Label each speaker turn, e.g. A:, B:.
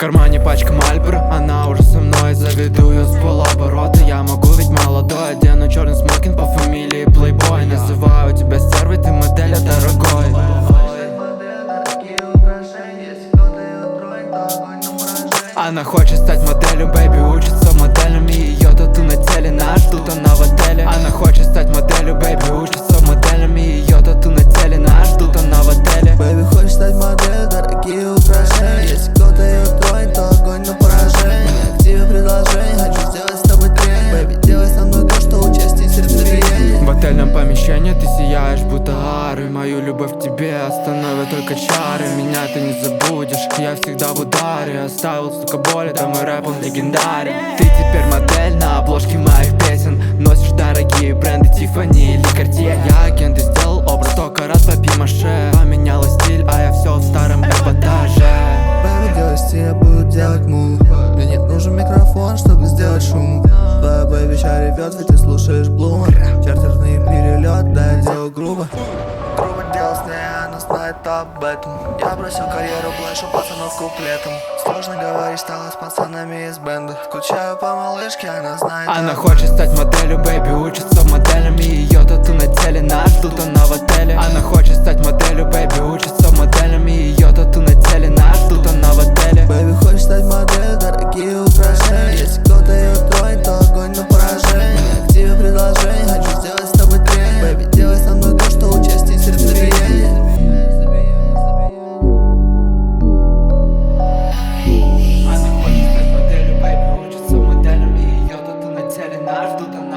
A: кармане пачка Мальборо, она уже со мной. Заведу ее с полоборота, я могу ведь молодой. Одену черный смокинг по фамилии Плейбой. Называю тебя стервой, ты модель, дорогой. Она хочет стать моделью, бэйби, учится моделями. Ее тату на теле, нас ждут, она в отеле. Она хочет стать моделью, бэйби, учится моделями. Ее тату на теле, нас ждут, она в отеле.
B: Бэйби хочет стать моделью, дорогие украшения. Если кто-то ее тронет, то огонь на поражение. Активы предложений, хочу сделать с тобой тренинг. Бэйби, делай со мной то, что участие сердцебиения.
A: В отельном помещении ты сияешь, будто ары. Мою любовь к тебе остановят только чары. Меня ты не забудешь, я всегда в ударе. Оставил столько боли, да мой рэп, он легендарен. Ты теперь модель на обложке моих песен. Носишь дорогие бренды Тиффани или Картье. Я агент и сделал образ, только раз папи-маше. Поменяла стиль, а я все в старом эпатаже.
B: Бэйби, делай стиль, я буду делать мув. Мне нет нужен микрофон, чтобы сделать шум. Твоя бэйби ща ревет, ведь ты слушаешь Блума. Чартерный перелет, да я делаю грубо. Грубо делал с ней, она знает об этом. Я бросил карьеру, плэшу пацанов куплетом. Сложно говорить, стала с пацанами из бенда. Скучаю по малышке, она знает.
A: Она хочет стать моделью, бэйби, учится моделями. Ее тату на теле, нас ждут, она в отеле. Она хочет стать моделью, бэйби, учится моделями. Ее тату на теле, нас ждут, она в отеле.
B: Бэйби хочет стать моделью, дорогие украшения. Если кто-то ее тронет, то огонь на поражение. Активы предложений, хочу сделать с тобой тренинг. Бэйби, делай со мной то, что участие сердцебиения.
A: Она хочет стать моделью, бэйби, учится моделями. Ее тату на теле, нас ждут, она